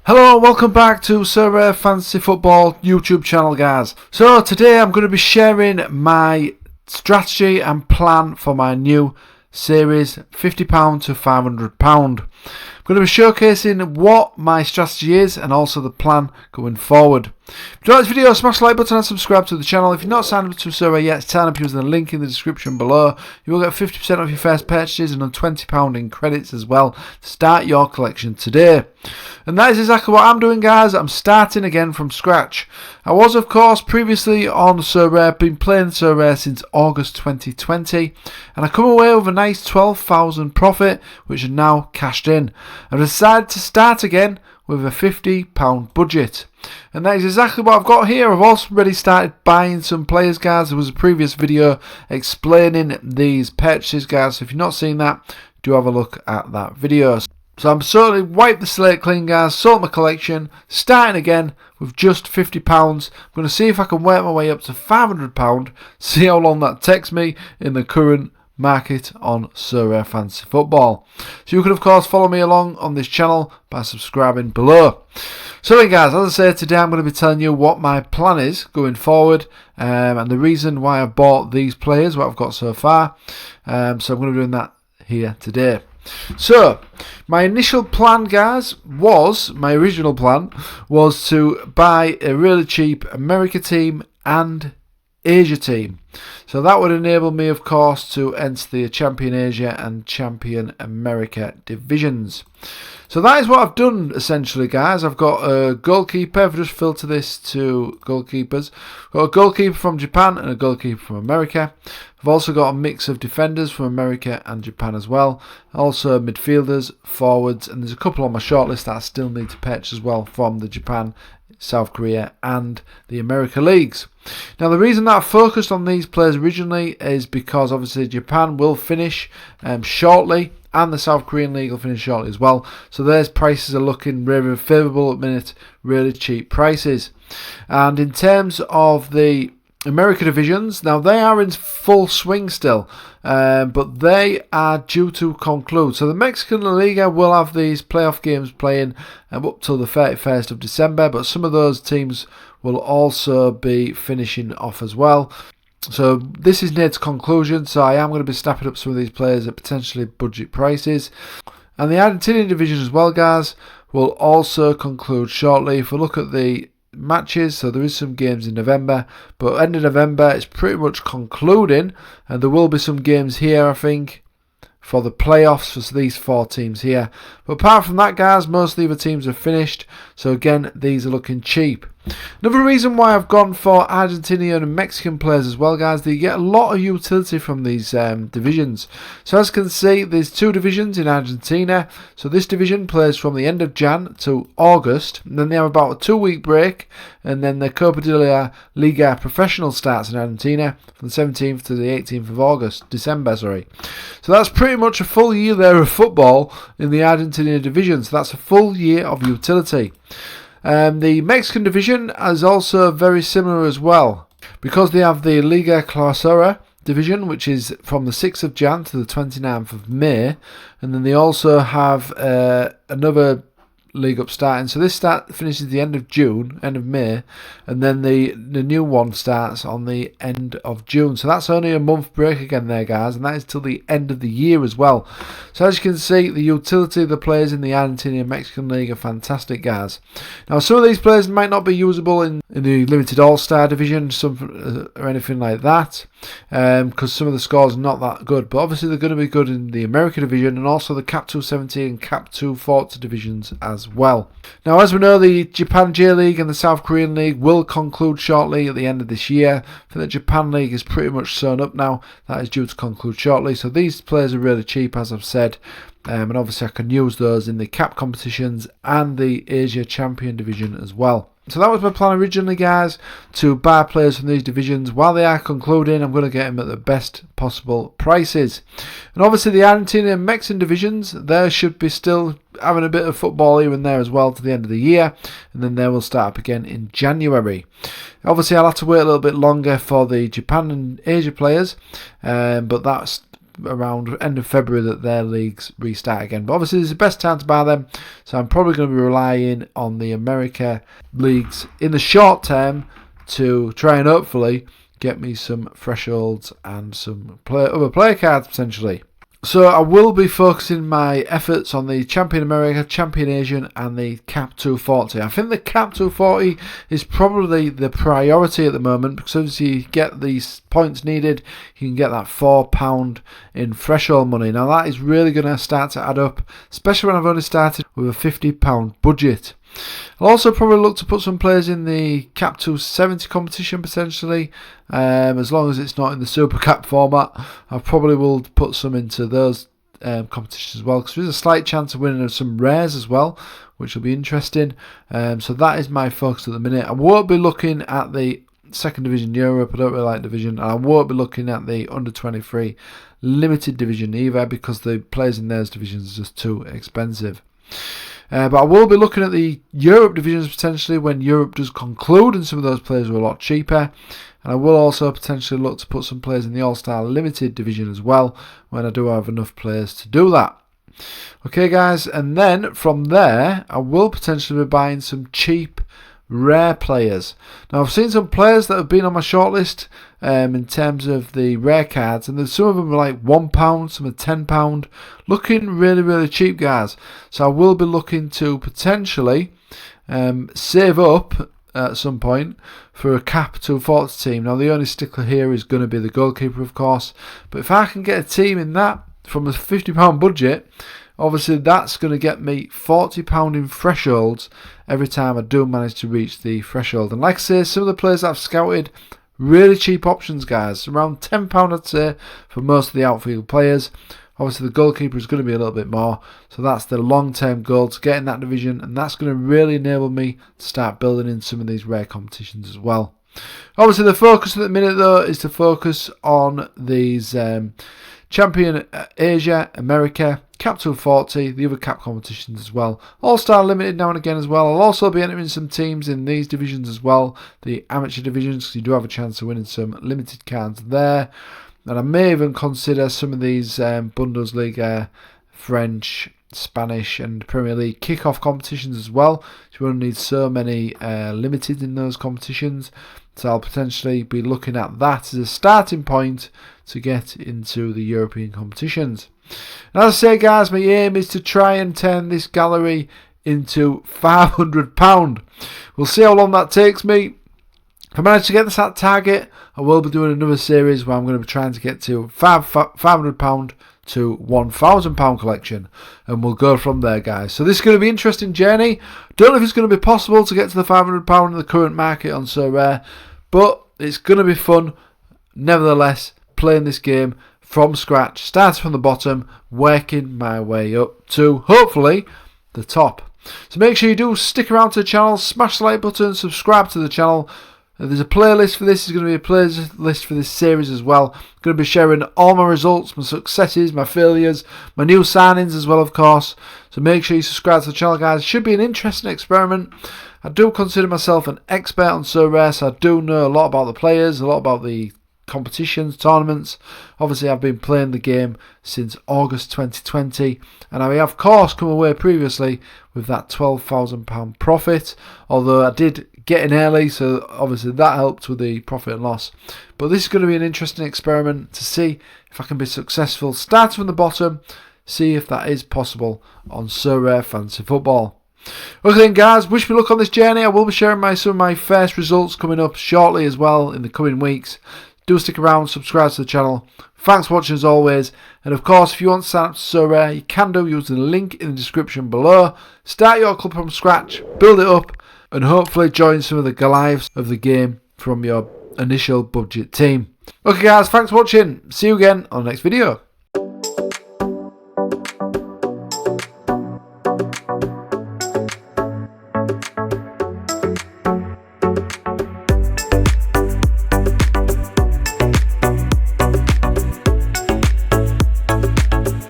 Hello and welcome back to Sorare Fantasy Football YouTube channel, guys. So today I'm going to be sharing my strategy and plan for my new series £50 to £500. I'm going to be showcasing what my strategy is and also the plan going forward. If you like this video, smash the like button and subscribe to the channel. If you're not signed up to Sorare yet, sign up using the link in the description below. You will get 50% off your first purchases and £20 in credits as well to start your collection today. And that is exactly what I'm doing, guys. I'm starting again from scratch. I was, of course, previously on Sorare, been playing Sorare since August 2020, and I come away with a nice 12,000 profit, which is now cashed in. I've decided to start again with a £50 budget. And that is exactly what I've got here. I've also already started buying some players, guys. There was a previous video explaining these purchases, guys. So if you've not seen that, do have a look at that video. So I'm certainly wiped the slate clean, guys, sold my collection, starting again with just £50. I'm going to see if I can work my way up to £500, see how long that takes me in the current market on Sorare Fantasy Football. So you can, of course, follow me along on this channel by subscribing below. So then, guys, as I say, today I'm going to be telling you what my plan is going forward and the reason why I bought these players, what I've got so far. So I'm going to be doing that here today. So, my initial plan, guys, my original plan was to buy a really cheap America team and Asia team. So that would enable me, of course, to enter the Champion Asia and Champion America divisions. So that is what I've done, essentially, guys. I've got a goalkeeper. I've just filtered this to goalkeepers. I've got a goalkeeper from Japan and a goalkeeper from America. I've also got a mix of defenders from America and Japan as well. Also midfielders, forwards, and there's a couple on my shortlist that I still need to purchase as well from the Japan, South Korea and the America leagues. Now, the reason that I focused on these players originally is because obviously Japan will finish shortly, and the South Korean league will finish shortly as well. So their prices are looking really favourable at the minute, really cheap prices. And in terms of the America divisions, now they are in full swing still, but they are due to conclude. So the Mexican La Liga will have these playoff games playing up till the 31st of December, but some of those teams will also be finishing off as well. So this is near to conclusion, so I am going to be snapping up some of these players at potentially budget prices. And the Argentinian division as well, guys, will also conclude shortly. If we look at the matches, so there is some games in November, but end of November it's pretty much concluding, and there will be some games here, I think, for the playoffs for these four teams here. But apart from that, guys, most of the other teams are finished, so again, these are looking cheap. Another reason why I've gone for Argentinian and Mexican players as well, guys, they get a lot of utility from these divisions. So as you can see, there's two divisions in Argentina. So this division plays from the end of Jan to August, and then they have about a 2-week break, and then the Copa de la Liga Professional starts in Argentina from the 17th to the 18th of December. So that's pretty much a full year there of football in the Argentinian division. So that's a full year of utility. The Mexican division is also very similar as well, because they have the Liga Clausura division, which is from the 6th of Jan to the 29th of May, and then they also have another league up starting. So this finishes the end of June, end of May, and then the new one starts on the end of June. So that's only a month break again there, guys, and that is till the end of the year as well. So as you can see, the utility of the players in the Argentinian and Mexican league are fantastic, guys. Now, some of these players might not be usable in the limited all-star division, some or anything like that, because some of the scores are not that good, but obviously they're going to be good in the America division and also the Cap 270 and Cap 240 divisions as well. Now, as we know, the Japan J League and the South Korean League will conclude shortly at the end of this year. I think the Japan League is pretty much sewn up now. That is due to conclude shortly. So these players are really cheap, as I've said. And obviously I can use those in the cap competitions and the Asia Champion division as well. So that was my plan originally, guys, to buy players from these divisions. While they are concluding, I'm going to get them at the best possible prices. And obviously the Argentina and Mexican divisions, there should be still having a bit of football here and there as well to the end of the year. And then they will start up again in January. Obviously I'll have to wait a little bit longer for the Japan and Asia players. But that's around end of February that their leagues restart again. But obviously it's the best time to buy them, so I'm probably going to be relying on the America leagues in the short term to try and hopefully get me some thresholds and some other player cards potentially. So I will be focusing my efforts on the Champion America, Champion Asian and the Cap 240. I think the Cap 240 is probably the priority at the moment because obviously you get these points needed, you can get that £4 in threshold money. Now that is really going to start to add up, especially when I've only started with a £50 budget. I'll also probably look to put some players in the Cap 270 competition potentially, as long as it's not in the Super Cap format. I probably will put some into those competitions as well, because there's a slight chance of winning some rares as well, which will be interesting. So that is my focus at the minute. I won't be looking at the second division Europe. I don't really like division, and I won't be looking at the under 23 limited division either, because the players in those divisions are just too expensive. But I will be looking at the Europe divisions potentially when Europe does conclude, and some of those players are a lot cheaper. And I will also potentially look to put some players in the All-Star Limited division as well, when I do have enough players to do that. Okay guys, and then from there I will potentially be buying some cheap rare players. Now I've seen some players that have been on my shortlist in terms of the rare cards, and some of them are like £1, some are £10, looking really cheap guys. So I will be looking to potentially save up at some point for a Cap 240 team. Now the only stickler here is going to be the goalkeeper of course, but if I can get a team in that from a £50 budget, obviously that's going to get me £40 in thresholds every time I do manage to reach the threshold. And like I say, some of the players that I've scouted, really cheap options guys, around £10 I'd say for most of the outfield players. Obviously the goalkeeper is going to be a little bit more, so that's the long term goal to get in that division, and that's going to really enable me to start building in some of these rare competitions as well. Obviously the focus at the minute though is to focus on these Champion Asia, America, Cap 240, the other cap competitions as well. All-Star Limited now and again as well. I'll also be entering some teams in these divisions as well, the amateur divisions, because you do have a chance of winning some limited cards there. And I may even consider some of these Bundesliga, French, Spanish and Premier League kick-off competitions as well. You won't need so many limited in those competitions. So I'll potentially be looking at that as a starting point to get into the European competitions. And as I say guys, my aim is to try and turn this gallery into £500. We'll see how long that takes me. If I manage to get this at target, I will be doing another series where I'm going to be trying to get to £500 to £1,000 collection, and we'll go from there guys. So this is going to be an interesting journey. Don't know if it's going to be possible to get to the £500 in the current market on Sorare, but it's going to be fun nevertheless, playing this game from scratch, starting from the bottom, working my way up to hopefully the top. So make sure you do stick around to the channel, smash the like button, subscribe to the channel. There's a playlist for this. There's going to be a playlist for this series as well. I'm going to be sharing all my results, my successes, my failures, my new signings as well, of course. So make sure you subscribe to the channel, guys. It should be an interesting experiment. I do consider myself an expert on Sorare, so I do know a lot about the players, a lot about the competitions, tournaments. Obviously, I've been playing the game since August 2020, and I have, of course, come away previously with that £12,000 profit, although I did get in early, so obviously that helped with the profit and loss. But this is going to be an interesting experiment to see if I can be successful, starting from the bottom, see if that is possible on Sorare Fantasy Football. Okay then guys, wish me luck on this journey. I will be sharing some of my first results coming up shortly as well in the coming weeks. Do stick around, subscribe to the channel. Thanks for watching as always, and of course if you want to sign up to Sorare, you can do using the link in the description below. Start your club from scratch, build it up, and hopefully join some of the Goliaths of the game from your initial budget team. Okay guys, thanks for watching. See you again on the next video.